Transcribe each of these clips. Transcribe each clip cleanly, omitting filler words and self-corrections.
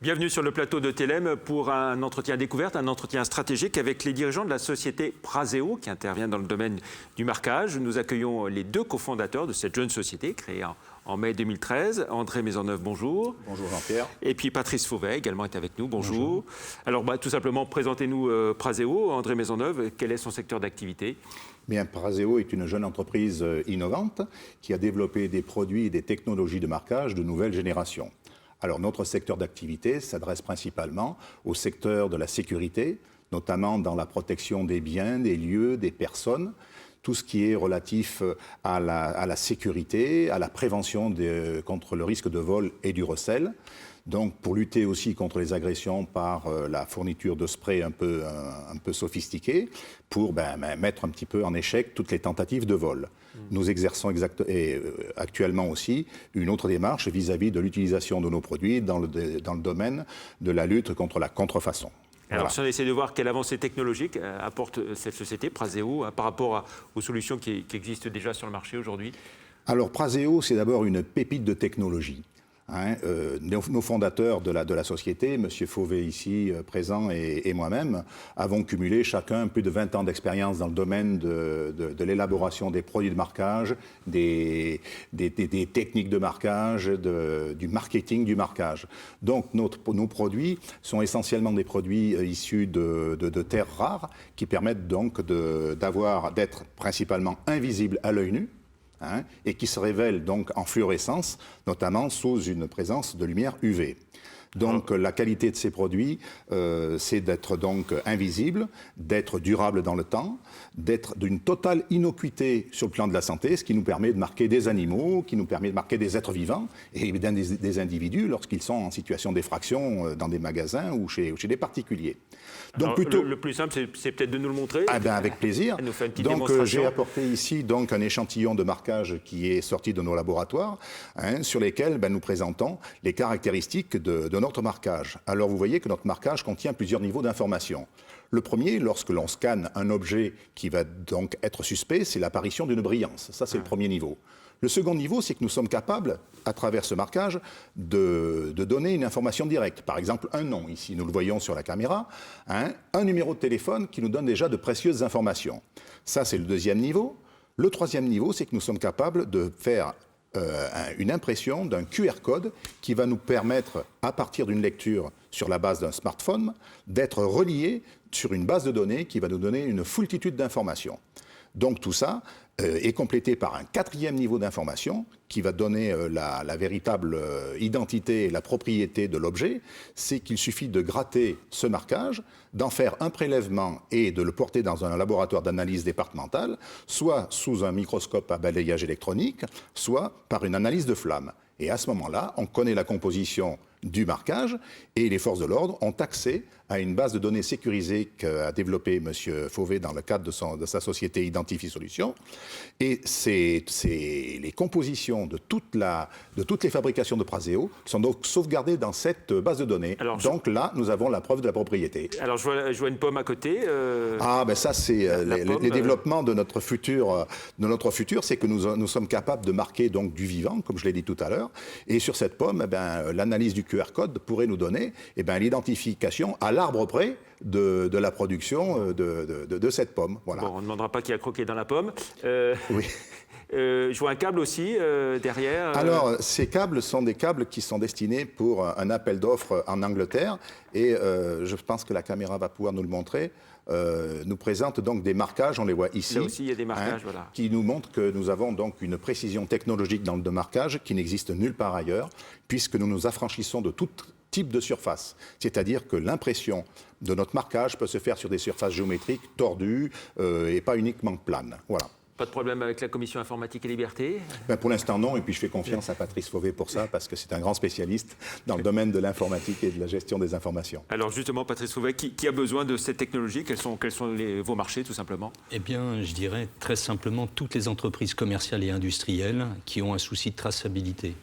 Bienvenue sur le plateau de Telem pour un entretien découverte, un entretien stratégique avec les dirigeants de la société Praseo qui intervient dans le domaine du marquage. Nous accueillons les deux cofondateurs de cette jeune société créée en mai 2013. André Maisonneuve, bonjour. Bonjour Jean-Pierre. Et puis Patrice Fauvet également est avec nous, bonjour. Alors tout simplement, présentez-nous Praseo. André Maisonneuve, quel est son secteur d'activité ? Bien, Praseo est une jeune entreprise innovante qui a développé des produits et des technologies de marquage de nouvelle génération. Alors notre secteur d'activité s'adresse principalement au secteur de la sécurité, notamment dans la protection des biens, des lieux, des personnes, tout ce qui est relatif à la sécurité, à la prévention contre le risque de vol et du recel. Donc pour lutter aussi contre les agressions par la fourniture de sprays un peu sophistiqués, pour mettre un petit peu en échec toutes les tentatives de vol. Nous exerçons actuellement aussi une autre démarche vis-à-vis de l'utilisation de nos produits dans le domaine de la lutte contre la contrefaçon. Alors, Voilà. si on essaie de voir quelle avancée technologique apporte cette société, Praseo, par rapport aux solutions qui existent déjà sur le marché aujourd'hui. Alors, Praseo, c'est d'abord une pépite de technologie. Nos fondateurs de la société, M. Fauvet ici présent et moi-même, avons cumulé chacun plus de 20 ans d'expérience dans le domaine de l'élaboration des produits de marquage, des techniques de marquage, du marketing du marquage. Donc nos produits sont essentiellement des produits issus de terres rares qui permettent donc d'être principalement invisibles à l'œil nu. Et qui se révèlent donc en fluorescence, notamment sous une présence de lumière UV. Donc la qualité de ces produits, c'est d'être donc invisible, d'être durable dans le temps, d'être d'une totale innocuité sur le plan de la santé, ce qui nous permet de marquer des animaux, qui nous permet de marquer des êtres vivants et des individus lorsqu'ils sont en situation d'effraction dans des magasins ou chez des particuliers. Donc plutôt... le plus simple, c'est peut-être de nous le montrer. Avec plaisir. Elle nous fait une petite donc démonstration. j'ai apporté ici donc un échantillon de marquage qui est sorti de nos laboratoires, sur lesquels nous présentons les caractéristiques de notre marquage. Alors vous voyez que notre marquage contient plusieurs niveaux d'information. Le premier, lorsque l'on scanne un objet qui va donc être suspect, c'est l'apparition d'une brillance. Ça, c'est le premier niveau. Le second niveau, c'est que nous sommes capables, à travers ce marquage, de donner une information directe. Par exemple, un nom, ici, nous le voyons sur la caméra, un numéro de téléphone qui nous donne déjà de précieuses informations. Ça, c'est le deuxième niveau. Le troisième niveau, c'est que nous sommes capables de faire une impression d'un QR code qui va nous permettre, à partir d'une lecture sur la base d'un smartphone, d'être relié sur une base de données qui va nous donner une foultitude d'informations. Donc tout ça est complété par un quatrième niveau d'information qui va donner la véritable identité et la propriété de l'objet. C'est qu'il suffit de gratter ce marquage, d'en faire un prélèvement et de le porter dans un laboratoire d'analyse départementale, soit sous un microscope à balayage électronique, soit par une analyse de flamme. Et à ce moment-là, on connaît la composition du marquage et les forces de l'ordre ont accès à une base de données sécurisée qu'a développée M. Fauvet dans le cadre de sa société Identifie Solutions. Et c'est les compositions de toutes les fabrications de Praseo sont donc sauvegardées dans cette base de données. Alors, donc là, nous avons la preuve de la propriété. Alors je vois une pomme à côté. Ça c'est les développements de notre futur. C'est que nous sommes capables de marquer donc du vivant, comme je l'ai dit tout à l'heure. Et sur cette pomme, l'analyse du QR code pourrait nous donner l'identification à l'arbre près de la production de cette pomme. Voilà. Bon, on ne demandera pas qui a croqué dans la pomme. Oui. Je vois un câble aussi derrière. Alors, ces câbles sont des câbles qui sont destinés pour un appel d'offres en Angleterre. Et je pense que la caméra va pouvoir nous le montrer. Nous présente donc des marquages, on les voit ici. Là aussi, il y a des marquages, voilà. Qui nous montrent que nous avons donc une précision technologique dans le marquage qui n'existe nulle part ailleurs, puisque nous nous affranchissons de tout type de surface. C'est-à-dire que l'impression de notre marquage peut se faire sur des surfaces géométriques tordues et pas uniquement planes. Voilà. Pas de problème avec la commission informatique et liberté? Pour l'instant, non. Et puis, je fais confiance à Patrice Fauvet pour ça, parce que c'est un grand spécialiste dans le domaine de l'informatique et de la gestion des informations. Alors, justement, Patrice Fauvet, qui a besoin de cette technologie? Quels sont vos marchés, tout simplement? Eh bien, je dirais très simplement toutes les entreprises commerciales et industrielles qui ont un souci de traçabilité.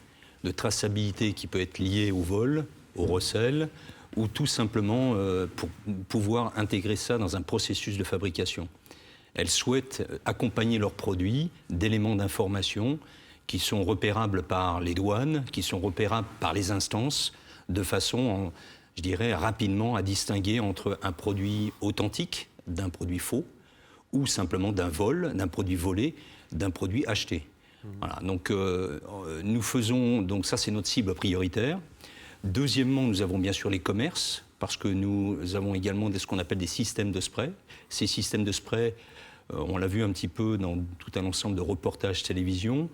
De traçabilité qui peut être liée au vol, au recel, ou tout simplement pour pouvoir intégrer ça dans un processus de fabrication. Elles souhaitent accompagner leurs produits d'éléments d'information qui sont repérables par les douanes, qui sont repérables par les instances, de façon, je dirais, rapidement à distinguer entre un produit authentique d'un produit faux, ou simplement d'un vol, d'un produit volé, d'un produit acheté. Voilà, donc nous faisons, donc ça c'est notre cible prioritaire. Deuxièmement, nous avons bien sûr les commerces, parce que nous avons également ce qu'on appelle des systèmes de spray. Ces systèmes de spray, on l'a vu un petit peu dans tout un ensemble de reportages télévision,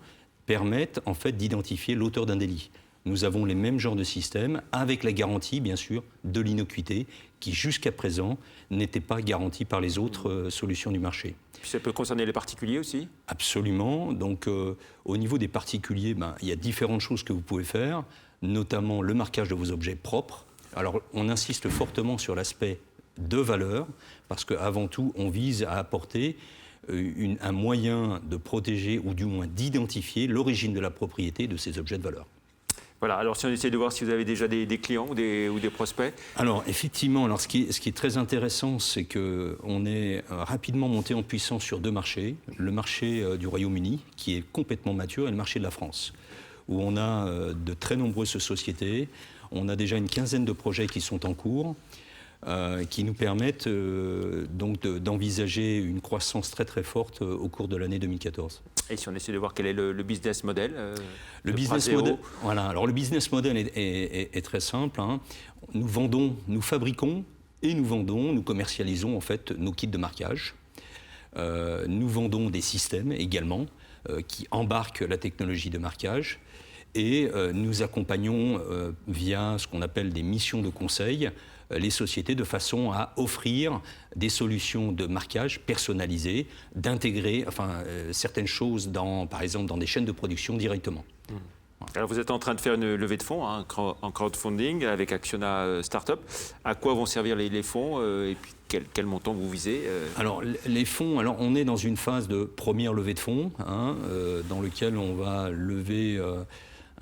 permettent en fait d'identifier l'auteur d'un délit. Nous avons les mêmes genres de systèmes, avec la garantie, bien sûr, de l'innocuité, qui jusqu'à présent n'était pas garantie par les autres solutions du marché. Puis ça peut concerner les particuliers aussi ? Absolument. Donc, au niveau des particuliers, il y a différentes choses que vous pouvez faire, notamment le marquage de vos objets propres. Alors, on insiste fortement sur l'aspect de valeur, parce qu'avant tout, on vise à apporter un moyen de protéger, ou du moins d'identifier l'origine de la propriété de ces objets de valeur. Voilà, alors si on essaie de voir si vous avez déjà des clients ou des prospects. Alors effectivement, ce qui est très intéressant, c'est qu'on est rapidement monté en puissance sur deux marchés. Le marché du Royaume-Uni, qui est complètement mature, et le marché de la France, où on a de très nombreuses sociétés. On a déjà une quinzaine de projets qui sont en cours, qui nous permettent donc d'envisager une croissance très très forte au cours de l'année 2014. Et si on essaie de voir quel est le business model le business model, voilà. Alors le business model est très simple. Hein. Nous fabriquons et nous commercialisons en fait nos kits de marquage. Nous vendons des systèmes également qui embarquent la technologie de marquage. Et nous accompagnons via ce qu'on appelle des missions de conseil les sociétés de façon à offrir des solutions de marquage personnalisées, d'intégrer certaines choses, par exemple, dans des chaînes de production directement. Alors vous êtes en train de faire une levée de fonds en crowdfunding avec Actiona Startup. À quoi vont servir les fonds et puis quel montant vous visez Alors les fonds, on est dans une phase de première levée de fonds dans lequel on va lever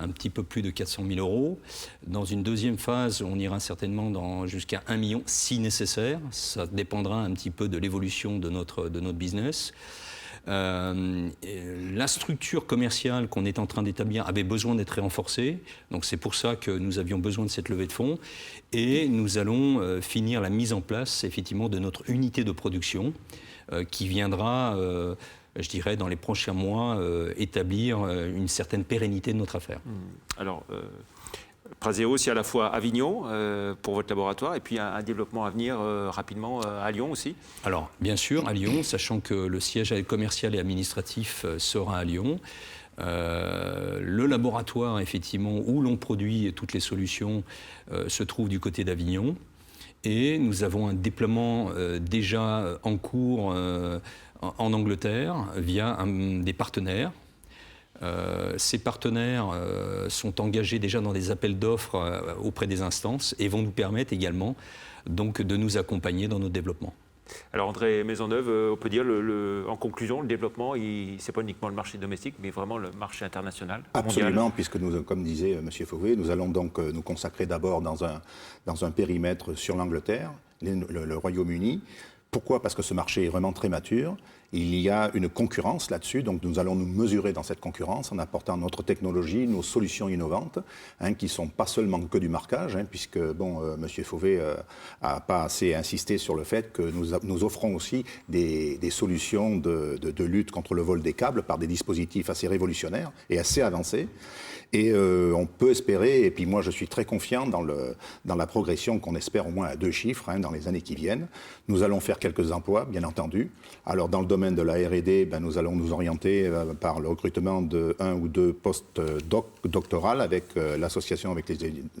un petit peu plus de 400 000 euros. Dans une deuxième phase, on ira certainement jusqu'à 1 million si nécessaire. Ça dépendra un petit peu de l'évolution de notre business. La structure commerciale qu'on est en train d'établir avait besoin d'être renforcée. Donc c'est pour ça que nous avions besoin de cette levée de fonds. Et nous allons finir la mise en place, effectivement, de notre unité de production qui viendra... je dirais, dans les prochains mois, établir une certaine pérennité de notre affaire. Alors, Praseo, c'est à la fois Avignon pour votre laboratoire et puis un développement à venir rapidement à Lyon aussi ? Alors, bien sûr, à Lyon, sachant que le siège commercial et administratif sera à Lyon. Le laboratoire, effectivement, où l'on produit toutes les solutions, se trouve du côté d'Avignon. Et nous avons un déploiement déjà en cours en Angleterre via des partenaires. Ces partenaires sont engagés déjà dans des appels d'offres auprès des instances et vont nous permettre également donc, de nous accompagner dans notre développement. Alors André Maisonneuve, on peut dire en conclusion, le développement, ce n'est pas uniquement le marché domestique, mais vraiment le marché international. Absolument, mondial. puisque nous, comme disait M. Fauvé, nous allons donc nous consacrer d'abord dans un périmètre sur l'Angleterre, le Royaume-Uni. Pourquoi ? Parce que ce marché est vraiment très mature. Il y a une concurrence là-dessus, donc nous allons nous mesurer dans cette concurrence en apportant notre technologie, nos solutions innovantes, qui ne sont pas seulement que du marquage, puisque M. Fauvé n'a pas assez insisté sur le fait que nous offrons aussi des solutions de lutte contre le vol des câbles par des dispositifs assez révolutionnaires et assez avancés. Et on peut espérer, et puis moi je suis très confiant dans la progression qu'on espère au moins à 2 chiffres dans les années qui viennent. Nous allons faire quelques emplois, bien entendu. Alors dans le domaine de la R&D, nous allons nous orienter par le recrutement de 1 ou 2 postes doctorales avec l'association avec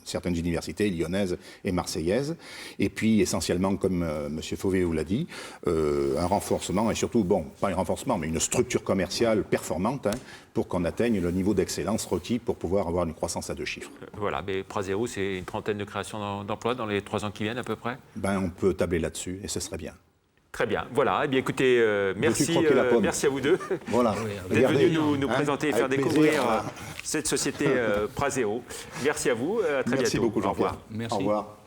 certaines universités lyonnaises et marseillaises. Et puis essentiellement, comme M. Fauvé vous l'a dit, un renforcement et surtout, pas un renforcement, mais une structure commerciale performante pour qu'on atteigne le niveau d'excellence requis pour pouvoir avoir une croissance à 2 chiffres. Voilà, mais Praseo, c'est une trentaine de créations d'emplois dans les 3 ans qui viennent à peu près ? On peut tabler là-dessus et ce serait bien. Très bien. Voilà. Eh bien, écoutez, merci à vous deux voilà. d'être venus nous présenter et faire découvrir plaisir. cette société Praseo. Merci à vous. À très bientôt. Merci beaucoup, Jean-Pierre. Merci. Au revoir.